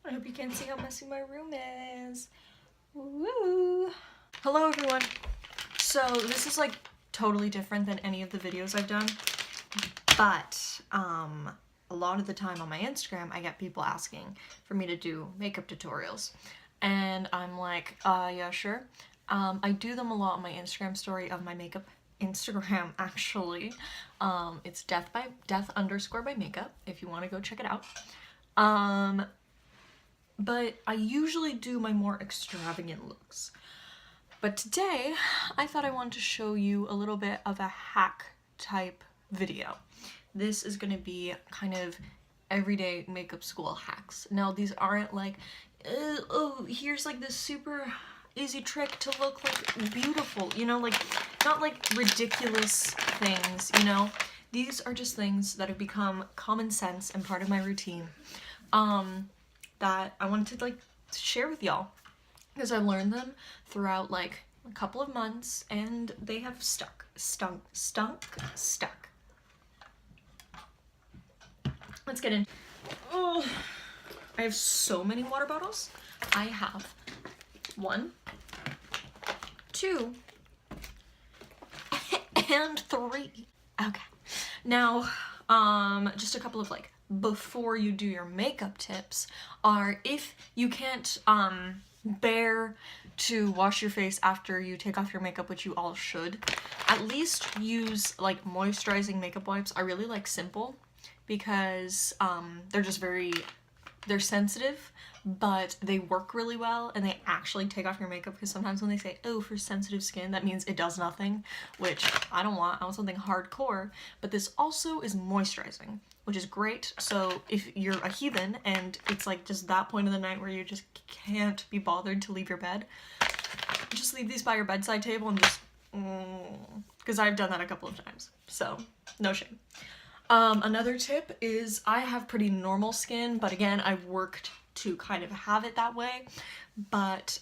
I hope you can see how messy my room is. Woo! Hello everyone. So this is like totally different than any of the videos I've done, but a lot of the time on my Instagram I get people asking for me to do makeup tutorials, and I'm like, yeah, sure. I do them a lot on my Instagram story of my makeup Instagram actually. It's death_by makeup if you want to go check it out. But I usually do my more extravagant looks. But today, I thought I wanted to show you a little bit of a hack type video. This is gonna be kind of everyday makeup school hacks. Now, these aren't like, oh, here's like this super easy trick to look like beautiful, you know, like, not like ridiculous things, you know? These are just things that have become common sense and part of my routine. That I wanted to like share with y'all because I learned them throughout like a couple of months and they have stuck. Let's get in. Oh, I have so many water bottles. I have 1, 2, and 3. Okay. Now, just a couple of like before you do your makeup tips are, if you can't bear to wash your face after you take off your makeup, which you all should, at least use like moisturizing makeup wipes. I really like Simple because they're sensitive, but they work really well and they actually take off your makeup, because sometimes when they say, oh, for sensitive skin, that means it does nothing, which I don't want. I want something hardcore. But this also is moisturizing, which is great. So if you're a heathen and it's like just that point of the night where you just can't be bothered to leave your bed, just leave these by your bedside table and just, because I've done that a couple of times, so no shame. Another tip is, I have pretty normal skin, but again, I've worked to kind of have it that way. But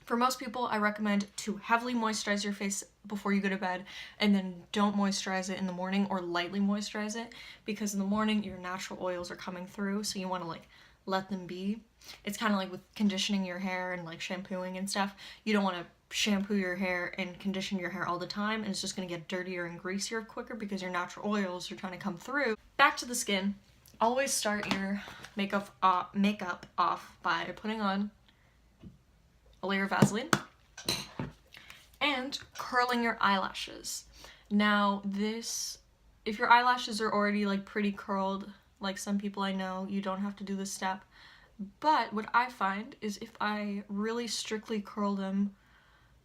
for most people, I recommend to heavily moisturize your face before you go to bed, and then don't moisturize it in the morning, or lightly moisturize it, because in the morning your natural oils are coming through, so you want to like let them be. It's kind of like with conditioning your hair and like shampooing and stuff. You don't want to shampoo your hair and condition your hair all the time, and it's just going to get dirtier and greasier quicker because your natural oils are trying to come through. Back to the skin. Always start your makeup off by putting on a layer of Vaseline and curling your eyelashes. Now this, if your eyelashes are already like pretty curled, like some people I know, you don't have to do this step. But what I find is, if I really strictly curl them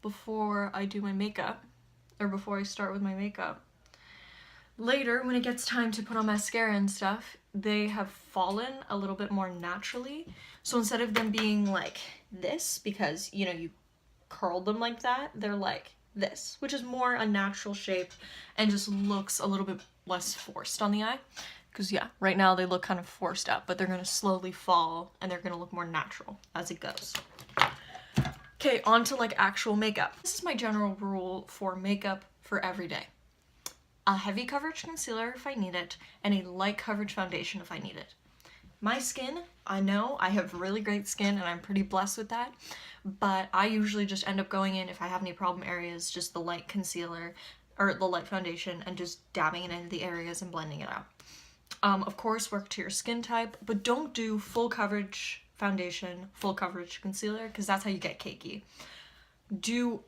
before I do my makeup, or before I start with my makeup, later when it gets time to put on mascara and stuff, they have fallen a little bit more naturally. So instead of them being like this, because you know you curled them like that, they're like this, which is more a natural shape and just looks a little bit less forced on the eye. Because yeah, right now they look kind of forced up, but they're gonna slowly fall and they're gonna look more natural as it goes. Okay, on to like actual makeup. This is my general rule for makeup for every day. A heavy coverage concealer if I need it, and a light coverage foundation if I need it. My skin, I know I have really great skin and I'm pretty blessed with that, but I usually just end up going in, if I have any problem areas, just the light concealer or the light foundation, and just dabbing it into the areas and blending it out. Of course, work to your skin type, but don't do full coverage foundation, full coverage concealer, because that's how you get cakey. Do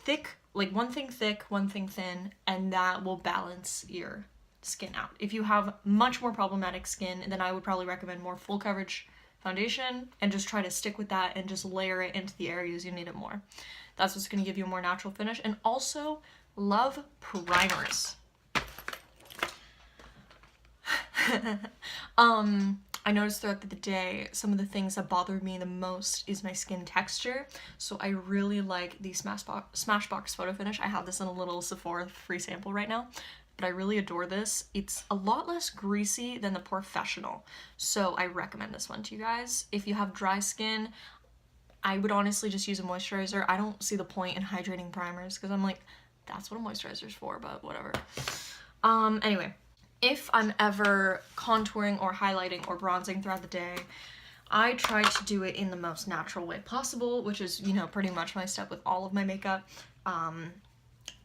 thick, like one thing thick, one thing thin, and that will balance your skin out. If you have much more problematic skin, then I would probably recommend more full coverage foundation, and just try to stick with that and just layer it into the areas you need it more. That's what's going to give you a more natural finish. And also, love primers. I noticed throughout the day, some of the things that bothered me the most is my skin texture. So I really like the Smashbox Photo Finish. I have this in a little Sephora free sample right now, but I really adore this. It's a lot less greasy than the Professional, so I recommend this one to you guys. If you have dry skin, I would honestly just use a moisturizer. I don't see the point in hydrating primers, because I'm like, that's what a moisturizer's for, but whatever. Anyway. If I'm ever contouring or highlighting or bronzing throughout the day, I try to do it in the most natural way possible, which is, you know, pretty much my step with all of my makeup.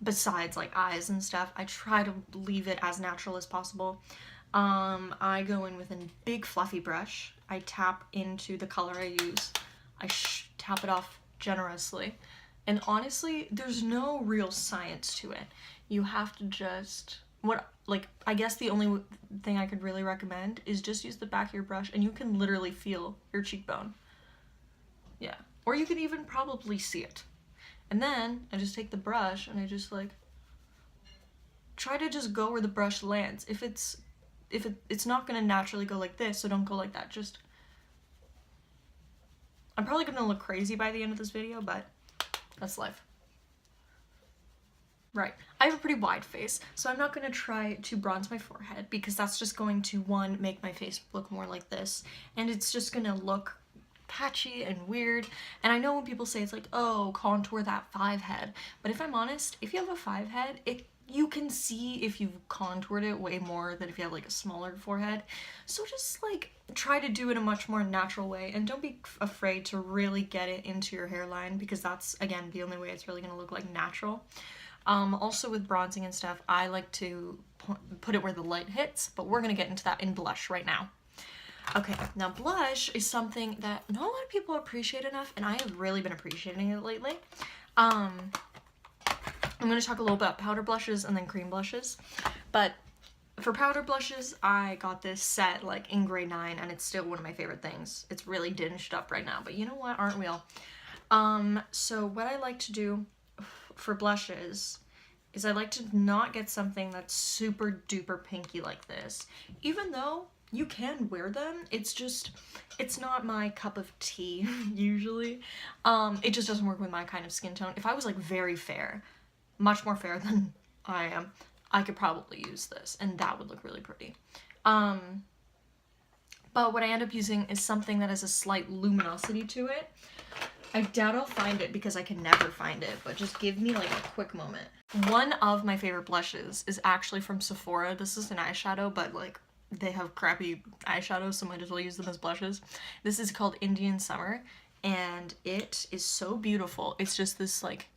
Besides like eyes and stuff, I try to leave it as natural as possible. I go in with a big fluffy brush. I tap into the color I use. I tap it off generously. And honestly, there's no real science to it. You have to just, I guess the only thing I could really recommend is just use the back of your brush and you can literally feel your cheekbone. Yeah. Or you can even probably see it. And then I just take the brush and I just like try to just go where the brush lands. If it's not gonna naturally go like this, so don't go like that. Just, I'm probably gonna look crazy by the end of this video, but that's life. Right, I have a pretty wide face, so I'm not gonna try to bronze my forehead because that's just going to, one, make my face look more like this, and it's just gonna look patchy and weird. And I know when people say it's like, oh, contour that 5 head, but if I'm honest, if you have a 5 head, you can see if you've contoured it way more than if you have like a smaller forehead. So just like try to do it a much more natural way, and don't be afraid to really get it into your hairline because that's, again, the only way it's really gonna look like natural. Also with bronzing and stuff, I like to put it where the light hits, but we're gonna get into that in blush right now. Okay, now blush is something that not a lot of people appreciate enough, and I have really been appreciating it lately. I'm going to talk a little about powder blushes and then cream blushes, but for powder blushes, I got this set like in grade 9, and it's still one of my favorite things. It's really dinged up right now, but you know what, aren't we all? So what I like to do for blushes is I like to not get something that's super duper pinky like this, even though you can wear them. It's just, it's not my cup of tea usually. It just doesn't work with my kind of skin tone. If I was like very fair, much more fair than I am, I could probably use this and that would look really pretty. But what I end up using is something that has a slight luminosity to it. I doubt I'll find it because I can never find it, but just give me like a quick moment. One of my favorite blushes is actually from Sephora. This is an eyeshadow, but like they have crappy eyeshadows, so I might as well use them as blushes. This is called Indian Summer, and it is so beautiful. It's just this like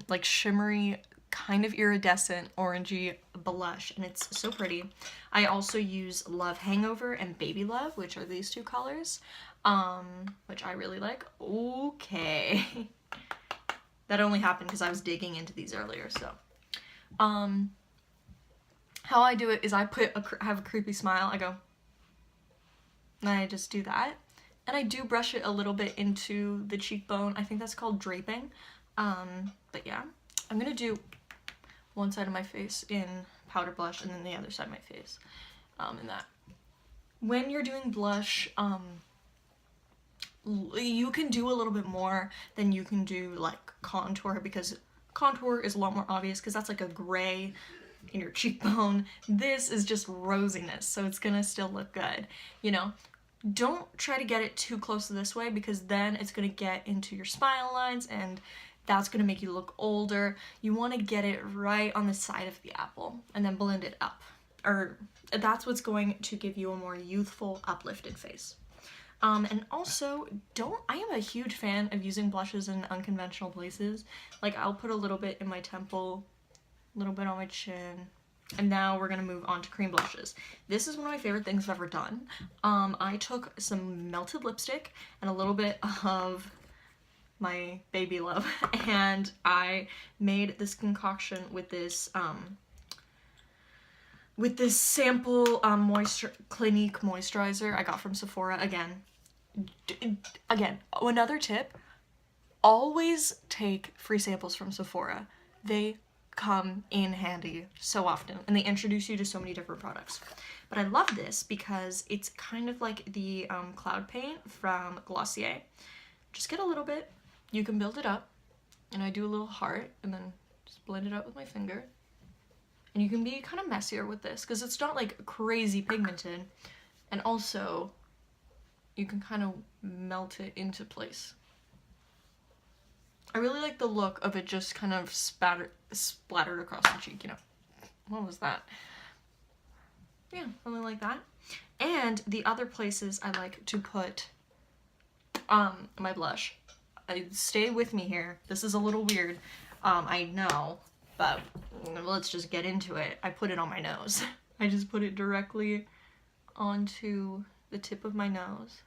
like shimmery, kind of iridescent orangey blush, and it's so pretty. I also use Love Hangover and Baby Love, which are these two colors, which I really like. Okay. That only happened because I was digging into these earlier, so. How I do it is I have a creepy smile, I go, and I just do that. And I do brush it a little bit into the cheekbone. I think that's called draping. But yeah, I'm gonna do one side of my face in powder blush and then the other side of my face in that. When you're doing blush, you can do a little bit more than you can do like contour, because contour is a lot more obvious because that's like a gray in your cheekbone. This is just rosiness, so it's gonna still look good, you know? Don't try to get it too close to this way because then it's gonna get into your smile lines and that's gonna make you look older. You wanna get it right on the side of the apple and then blend it up. Or that's what's going to give you a more youthful, uplifted face. And also, I am a huge fan of using blushes in unconventional places. Like, I'll put a little bit in my temple, a little bit on my chin, and now we're gonna move on to cream blushes. This is one of my favorite things I've ever done. I took some melted lipstick and a little bit of my Baby Love, and I made this concoction with this sample Clinique moisturizer I got from Sephora. Again, another tip, always take free samples from Sephora. They come in handy so often, and they introduce you to so many different products. But I love this because it's kind of like the Cloud Paint from Glossier. Just get a little bit, you can build it up, and I do a little heart, and then just blend it out with my finger. And you can be kind of messier with this because it's not like crazy pigmented, and also you can kind of melt it into place. I really like the look of it just kind of splattered across the cheek, you know. What was that? yeah, something like that. And the other places I like to put my blush. Stay with me here. This is a little weird, I know, but let's just get into it. I put it on my nose. I just put it directly onto the tip of my nose.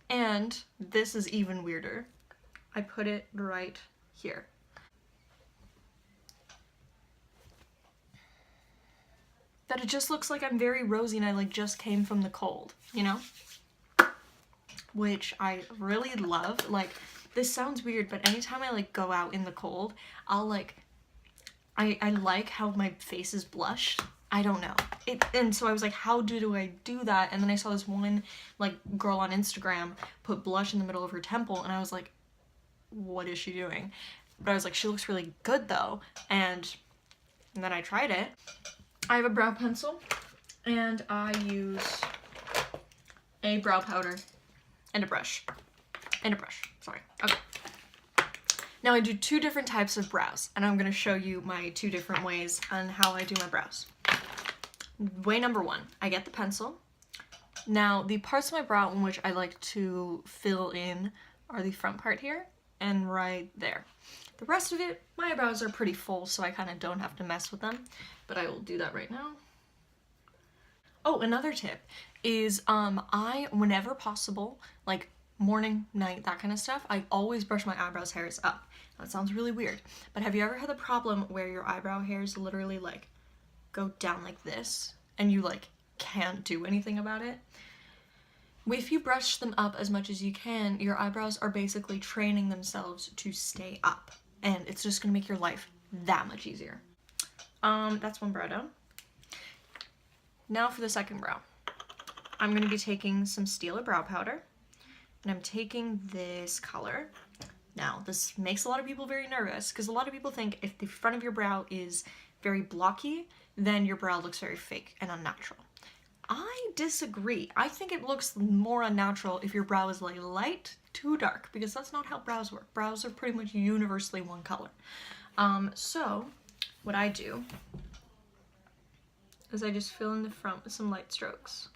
And this is even weirder. I put it right here. That it just looks like I'm very rosy and I like just came from the cold, you know? Which I really love. Like, this sounds weird, but anytime I like go out in the cold, I'll like, I like how my face is blushed. I don't know. And so I was like, how do I do that? And then I saw this one like girl on Instagram put blush in the middle of her temple, and I was like, what is she doing? But I was like, she looks really good though. And then I tried it. I have a brow pencil, and I use a brow powder and a brush. Sorry. Okay. Now I do 2 different types of brows, and I'm going to show you my 2 different ways on how I do my brows. Way number 1, I get the pencil. Now the parts of my brow in which I like to fill in are the front part here and right there. The rest of it, my eyebrows are pretty full, so I kind of don't have to mess with them, but I will do that right now. Oh, another tip is I, whenever possible, like morning, night, that kind of stuff, I always brush my eyebrows hairs up. That sounds really weird, but have you ever had the problem where your eyebrow hairs literally like go down like this and you like can't do anything about it? If you brush them up as much as you can, your eyebrows are basically training themselves to stay up, and it's just gonna make your life that much easier. That's one brow done. Now for the second brow. I'm gonna be taking some Stila brow powder, and I'm taking this color. Now, this makes a lot of people very nervous, because a lot of people think if the front of your brow is very blocky, then your brow looks very fake and unnatural. I disagree. I think it looks more unnatural if your brow is like light to dark, because that's not how brows work. Brows are pretty much universally one color. So what I do is I just fill in the front with some light strokes.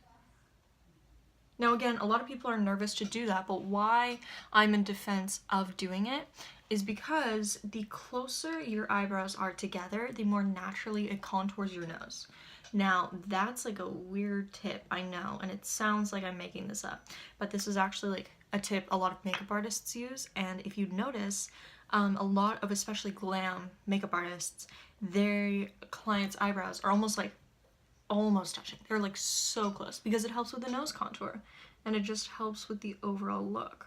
Now again, a lot of people are nervous to do that, but why I'm in defense of doing it is because the closer your eyebrows are together, the more naturally it contours your nose. Now, that's like a weird tip, I know, and it sounds like I'm making this up, but this is actually like a tip a lot of makeup artists use, and if you notice, a lot of especially glam makeup artists, their clients' eyebrows are almost touching. They're like so close because it helps with the nose contour, and it just helps with the overall look.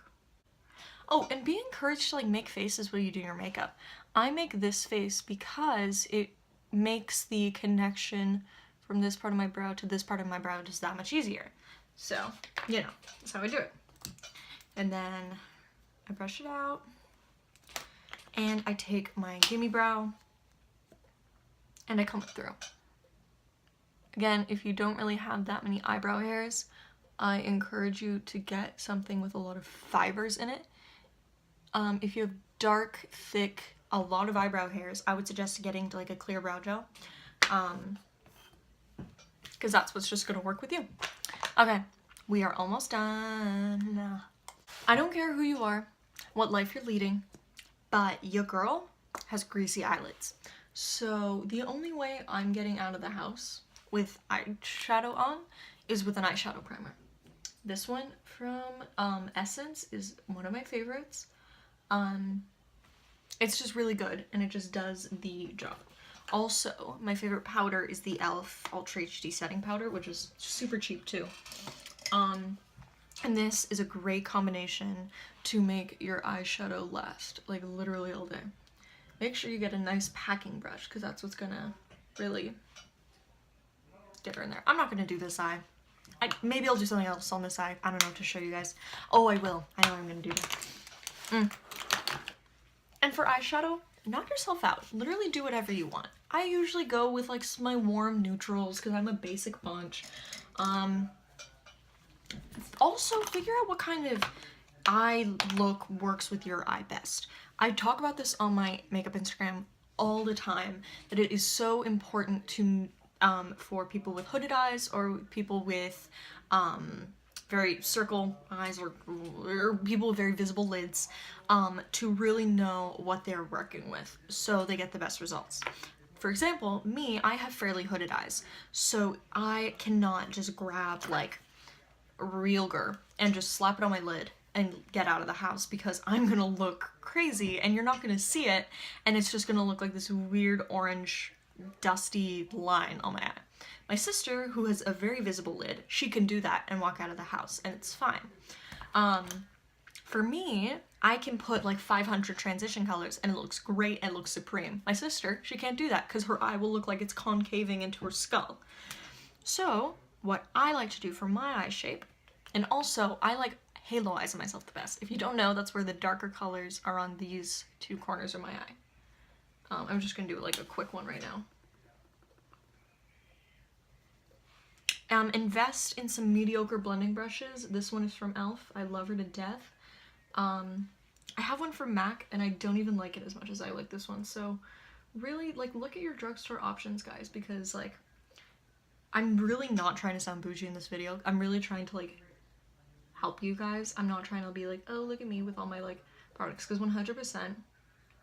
Oh, and be encouraged to like make faces while you do your makeup. I make this face because it makes the connection from this part of my brow to this part of my brow just that much easier. So, you know, that's how I do it. And then I brush it out, and I take my Gimme Brow and I comb it through. Again, if you don't really have that many eyebrow hairs, I encourage you to get something with a lot of fibers in it. If you have dark, thick, a lot of eyebrow hairs, I would suggest getting to like a clear brow gel, because that's what's just gonna work with you. Okay, we are almost done. I don't care who you are, what life you're leading, but your girl has greasy eyelids. So the only way I'm getting out of the house with eyeshadow on is with an eyeshadow primer. This one from Essence is one of my favorites. It's just really good, and it just does the job. Also, my favorite powder is the e.l.f. Ultra HD Setting Powder, which is super cheap too. And this is a great combination to make your eyeshadow last, like literally all day. Make sure you get a nice packing brush, because that's what's gonna really get her in there. I'm not gonna do this eye. Maybe I'll do something else on this eye. I don't know, to show you guys. Oh, I will. I know what I'm gonna do that. And for eyeshadow, knock yourself out. Literally do whatever you want. I usually go with like my warm neutrals because I'm a basic bunch. Also, figure out what kind of eye look works with your eye best. I talk about this on my makeup Instagram all the time, that it is so important to for people with hooded eyes or people with very circle eyes or people with very visible lids, to really know what they're working with so they get the best results. For example, me, I have fairly hooded eyes, so I cannot just grab like Realger and just slap it on my lid and get out of the house, because I'm gonna look crazy and you're not gonna see it, and it's just gonna look like this weird orange dusty line on my eye. My sister, who has a very visible lid, she can do that and walk out of the house and it's fine. For me, I can put like 500 transition colors and it looks great and looks supreme. My sister, she can't do that because her eye will look like it's concaving into her skull. So what I like to do for my eye shape, and also I like halo eyes on myself the best. If you don't know, that's where the darker colors are on these two corners of my eye. I'm just gonna do like a quick one right now. Invest in some mediocre blending brushes. This one is from e.l.f. I love her to death. I have one from MAC and I don't even like it as much as I like this one. So really, like, look at your drugstore options, guys, because like I'm really not trying to sound bougie in this video. I'm really trying to like help you guys. I'm not trying to be like, oh, look at me with all my like products, because 100%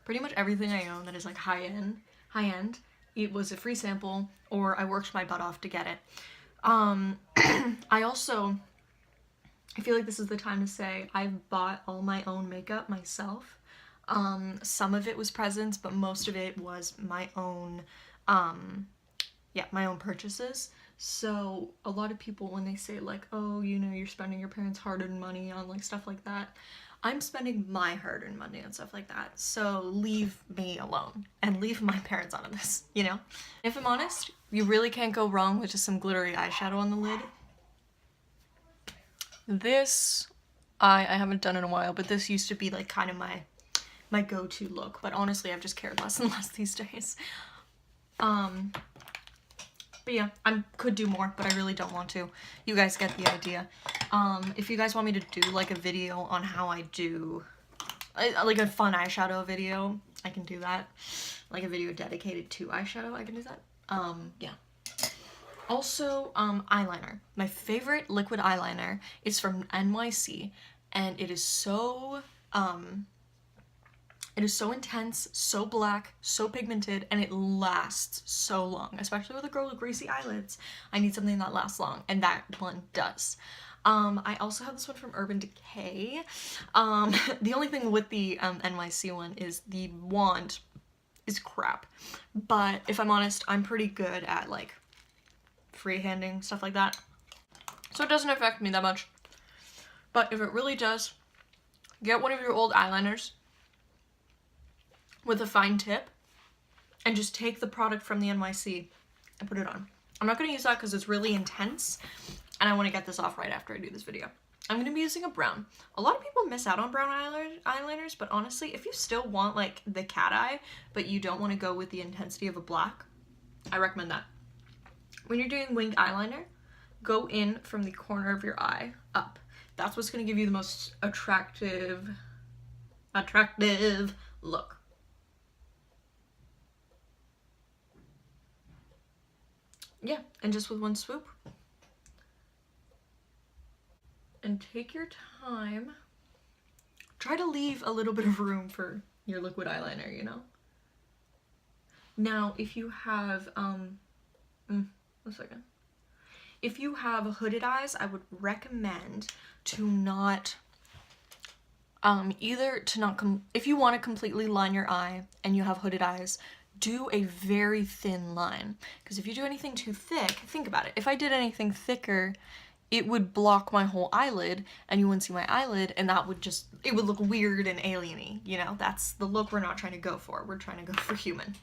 pretty much everything I own that is like high end, it was a free sample or I worked my butt off to get it. I feel like this is the time to say I've bought all my own makeup myself. Some of it was presents, but most of it was my own, my own purchases. So a lot of people, when they say like, oh, you know, you're spending your parents' hard-earned money on like stuff like that, I'm spending my hard-earned money on stuff like that. So leave me alone and leave my parents out of this, you know? If I'm honest, you really can't go wrong with just some glittery eyeshadow on the lid. This, I haven't done in a while, but this used to be like kind of my go-to look, but honestly I've just cared less and less these days. But yeah, I could do more, but I really don't want to. You guys get the idea. If you guys want me to do like a video on how I do like a fun eyeshadow video, I can do that. Like a video dedicated to eyeshadow, I can do that. Yeah. Also, eyeliner. My favorite liquid eyeliner is from NYC, and it is so intense, so black, so pigmented, and it lasts so long. Especially with a girl with greasy eyelids, I need something that lasts long, and that one does. I also have this one from Urban Decay. The only thing with the NYC one is the wand is crap. But if I'm honest, I'm pretty good at like freehanding, stuff like that. So it doesn't affect me that much. But if it really does, get one of your old eyeliners with a fine tip and just take the product from the NYC and put it on. I'm not going to use that because it's really intense and I want to get this off right after I do this video. I'm going to be using a brown. A lot of people miss out on brown eyeliners, but honestly, if you still want like the cat eye, but you don't want to go with the intensity of a black, I recommend that. When you're doing winged eyeliner, go in from the corner of your eye up. That's what's going to give you the most attractive look. Yeah, and just with one swoop. And take your time. Try to leave a little bit of room for your liquid eyeliner, you know? Now, if you have, if you have hooded eyes, I would recommend to not, if you want to completely line your eye and you have hooded eyes, do a very thin line. Because if you do anything too thick, think about it. If I did anything thicker, it would block my whole eyelid and you wouldn't see my eyelid, and that would just, it would look weird and alien-y, you know? That's the look we're not trying to go for. We're trying to go for human.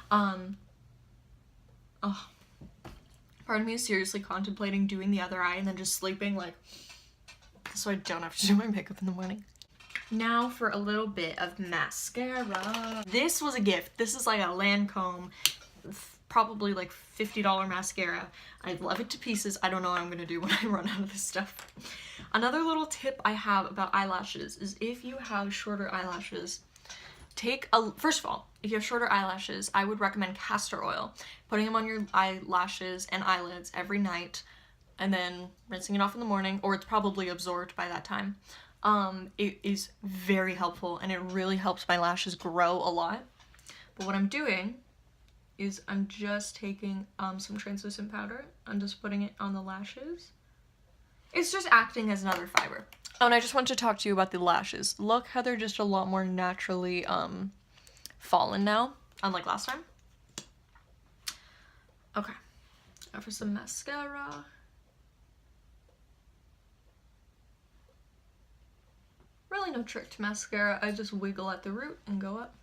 Part of me is seriously contemplating doing the other eye and then just sleeping, like, so I don't have to do my makeup in the morning. Now for a little bit of mascara. This was a gift. This is like a Lancome, probably like $50 mascara. I love it to pieces. I don't know what I'm gonna do when I run out of this stuff. Another little tip I have about eyelashes is if you have shorter eyelashes, first of all, if you have shorter eyelashes, I would recommend castor oil. Putting them on your eyelashes and eyelids every night and then rinsing it off in the morning, or it's probably absorbed by that time. It is very helpful and it really helps my lashes grow a lot. But what I'm doing is I'm just taking some translucent powder. I'm just putting it on the lashes. It's just acting as another fiber. Oh, and I just wanted to talk to you about the lashes. Look how they're just a lot more naturally fallen now, unlike last time. Okay, now for some mascara. Really no trick to mascara. I just wiggle at the root and go up.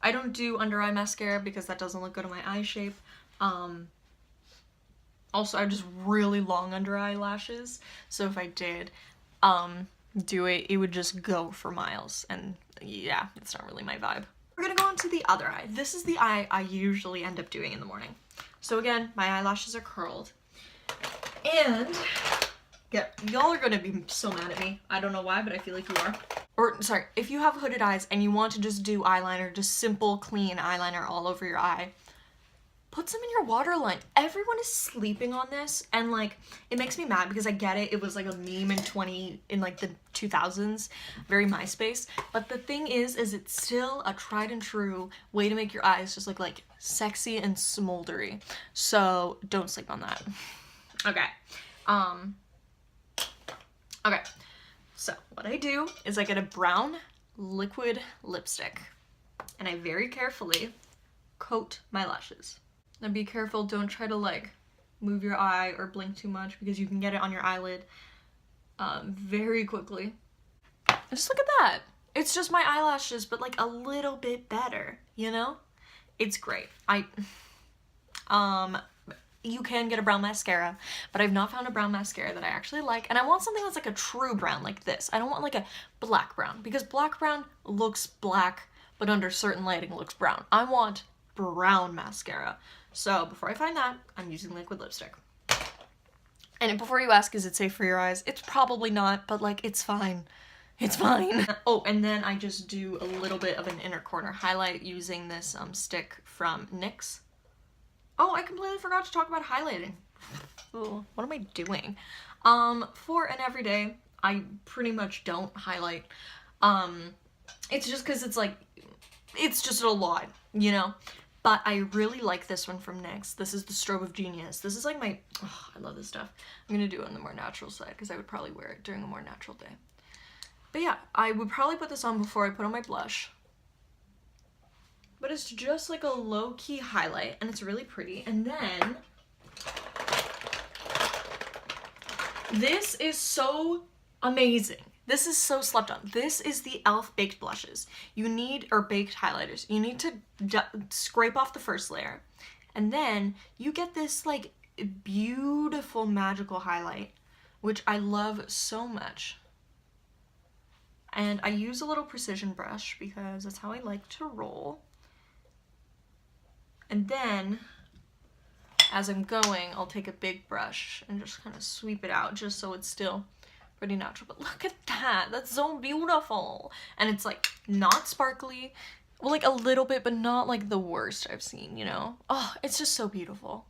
I don't do under eye mascara because that doesn't look good on my eye shape. Also, I have just really long under eyelashes, so if I did do it, it would just go for miles, and yeah, it's not really my vibe. We're gonna go on to the other eye. This is the eye I usually end up doing in the morning. So again, my eyelashes are curled, and yeah, y'all are gonna be so mad at me. I don't know why, but I feel like you are. Or, sorry, if you have hooded eyes and you want to just do eyeliner, just simple, clean eyeliner all over your eye, put some in your waterline. Everyone is sleeping on this, and like, it makes me mad because I get it. It was like a meme in like the 2000s, very MySpace. But the thing is it's still a tried and true way to make your eyes just look like sexy and smoldery. So don't sleep on that. Okay. Okay. So what I do is I get a brown liquid lipstick and I very carefully coat my lashes. Now be careful, don't try to like move your eye or blink too much because you can get it on your eyelid very quickly. And just look at that. It's just my eyelashes, but like a little bit better, you know? It's great. You can get a brown mascara, but I've not found a brown mascara that I actually like, and I want something that's like a true brown like this. I don't want like a black brown, because black brown looks black, but under certain lighting looks brown. I want brown mascara. So before I find that, I'm using liquid lipstick. And before you ask, is it safe for your eyes? It's probably not, but like, it's fine. It's fine. Oh, and then I just do a little bit of an inner corner highlight using this stick from NYX. Oh, I completely forgot to talk about highlighting. Ooh, what am I doing? For an everyday, I pretty much don't highlight. It's just because it's like, it's just a lot, you know? But I really like this one from NYX. This is the Strobe of Genius. This is like my, oh, I love this stuff. I'm gonna do it on the more natural side because I would probably wear it during a more natural day. But yeah, I would probably put this on before I put on my blush. But it's just like a low-key highlight, and it's really pretty. And then, this is so amazing. This is so slept on. This is the e.l.f. Baked Blushes. You need, or baked highlighters. You need to scrape off the first layer, and then you get this like beautiful magical highlight, which I love so much. And I use a little precision brush because that's how I like to roll. And then, as I'm going, I'll take a big brush and just kind of sweep it out just so it's still pretty natural. But look at that. That's so beautiful. And it's like not sparkly. Well, like a little bit, but not like the worst I've seen, you know? Oh, it's just so beautiful.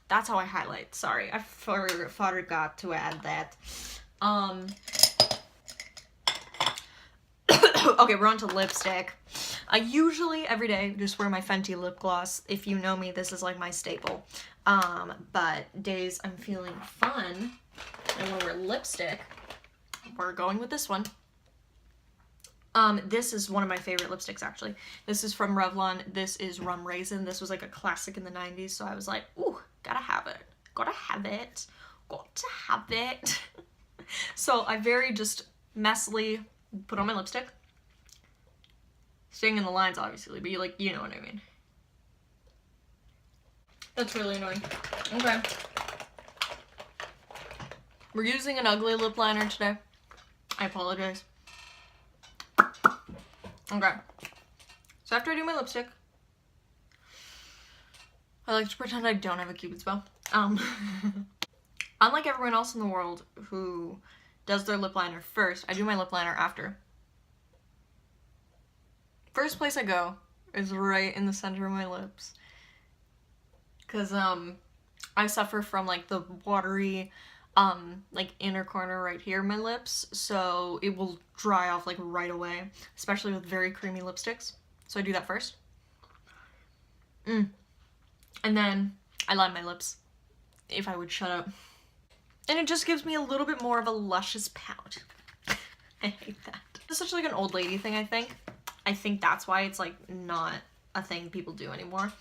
That's how I highlight. Sorry, I forgot to add that. Okay, we're on to lipstick. I usually, every day, just wear my Fenty lip gloss. If you know me, this is like my staple. But days I'm feeling fun and want to wear lipstick, we're going with this one. This is one of my favorite lipsticks, actually. This is from Revlon. This is Rum Raisin. This was like a classic in the 90s, so I was like, ooh, gotta have it. Gotta have it. Got to have it. So I very just messily put on my lipstick. Staying in the lines, obviously, but you know what I mean. That's really annoying. Okay. We're using an ugly lip liner today. I apologize. Okay. So after I do my lipstick, I like to pretend I don't have a Cupid's bow. Unlike everyone else in the world who does their lip liner first, I do my lip liner after. First place I go is right in the center of my lips. Because, I suffer from, like, the watery, like, inner corner right here of my lips. So it will dry off, like, right away. Especially with very creamy lipsticks. So I do that first. And then I line my lips. If I would shut up. And it just gives me a little bit more of a luscious pout. I hate that. It's such like an old lady thing, I think. I think that's why it's like not a thing people do anymore.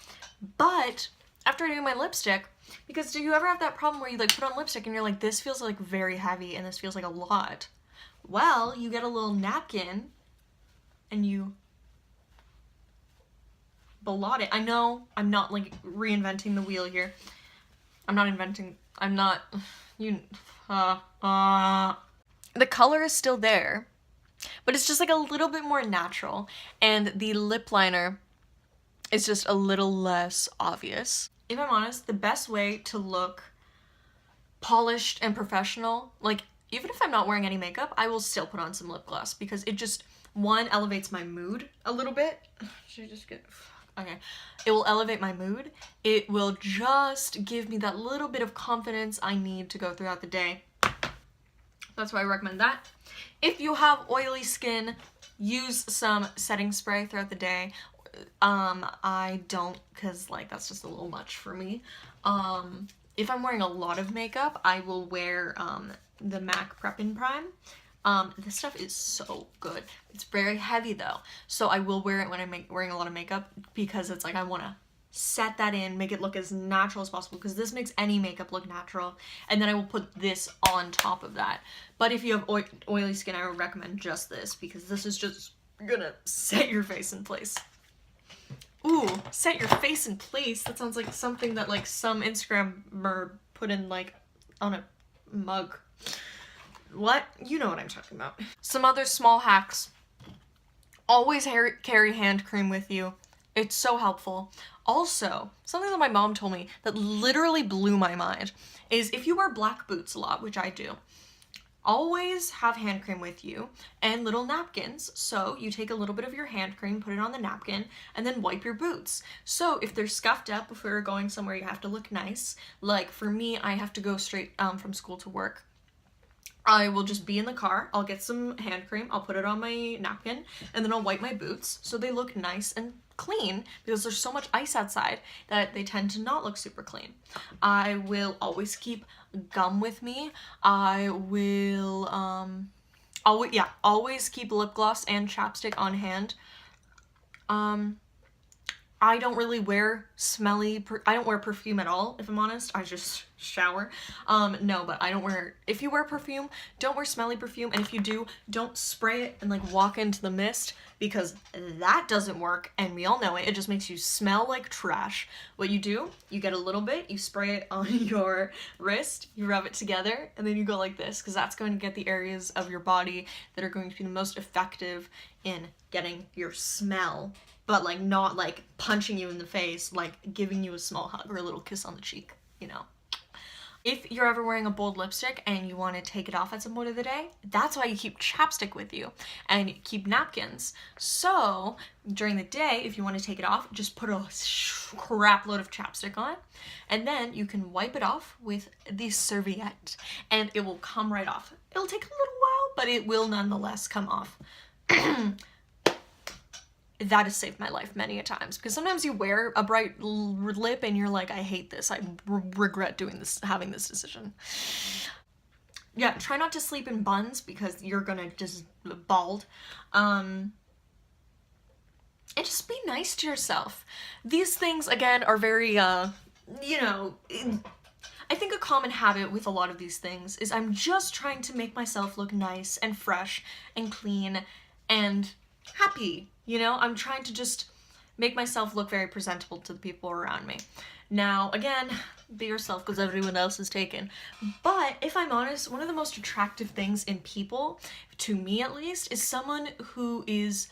But after I do my lipstick, because do you ever have that problem where you like put on lipstick and you're like, this feels like very heavy and this feels like a lot? Well, you get a little napkin and you blot it. I know I'm not like reinventing the wheel here. The color is still there, but it's just like a little bit more natural, and the lip liner is just a little less obvious. If I'm honest, the best way to look polished and professional, like even if I'm not wearing any makeup, I will still put on some lip gloss because it just, one, elevates my mood a little bit. Should I just get... Okay. It will elevate my mood. It will just give me that little bit of confidence I need to go throughout the day. That's why I recommend that. If you have oily skin, use some setting spray throughout the day. I don't, because like that's just a little much for me. If I'm wearing a lot of makeup, I will wear the MAC Prep and Prime. This stuff is so good. It's very heavy though, so I will wear it when I'm wearing a lot of makeup because it's like I want to set that in, make it look as natural as possible because this makes any makeup look natural, and then I will put this on top of that. But if you have oily skin, I would recommend just this because this is just gonna set your face in place. Ooh, set your face in place. That sounds like something that like some Instagrammer put in like on a mug. What? You know what I'm talking about. Some other small hacks. Always carry hand cream with you. It's so helpful. Also, something that my mom told me that literally blew my mind is if you wear black boots a lot, which I do, always have hand cream with you and little napkins. So you take a little bit of your hand cream, put it on the napkin, and then wipe your boots. So if they're scuffed up, if we're going somewhere you have to look nice, like for me, I have to go straight from school to work. I will just be in the car, I'll get some hand cream, I'll put it on my napkin, and then I'll wipe my boots so they look nice and clean because there's so much ice outside that they tend to not look super clean. I will always keep gum with me. I will, always keep lip gloss and chapstick on hand. I don't really wear I don't wear perfume at all, if I'm honest. I just shower. No, but I don't wear, if you wear perfume, don't wear smelly perfume, and if you do, don't spray it and like walk into the mist because that doesn't work, and we all know it. It just makes you smell like trash. What you do, you get a little bit, you spray it on your wrist, you rub it together, and then you go like this because that's going to get the areas of your body that are going to be the most effective in getting your smell, but like not like punching you in the face, like giving you a small hug or a little kiss on the cheek, you know. If you're ever wearing a bold lipstick and you want to take it off at some point of the day, that's why you keep chapstick with you and keep napkins. So during the day, if you want to take it off, just put a crap load of chapstick on, and then you can wipe it off with the serviette and it will come right off. It'll take a little while, but it will nonetheless come off. That has saved my life many a times because sometimes you wear a bright lip and you're like, I hate this. I regret doing this, having this decision. Yeah, try not to sleep in buns because you're gonna just bald. And just be nice to yourself. These things, again, are very, I think a common habit with a lot of these things is I'm just trying to make myself look nice and fresh and clean and happy. You know, I'm trying to just make myself look very presentable to the people around me. Now, again, be yourself because everyone else is taken. But if I'm honest, one of the most attractive things in people, to me at least, is someone who is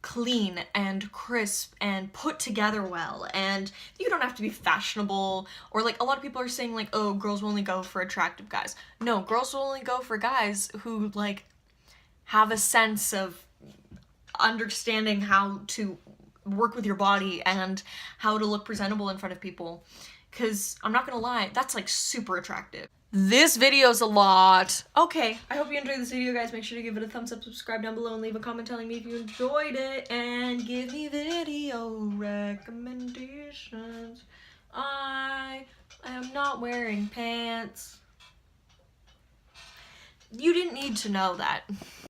clean and crisp and put together well. And you don't have to be fashionable, or like a lot of people are saying like, oh, girls will only go for attractive guys. No, girls will only go for guys who like have a sense of understanding how to work with your body and how to look presentable in front of people. Because I'm not gonna lie, that's like super attractive. This video's a lot. Okay, I hope you enjoyed this video, guys. Make sure to give it a thumbs up, subscribe down below, and leave a comment telling me if you enjoyed it. And give me video recommendations. I am not wearing pants. You didn't need to know that.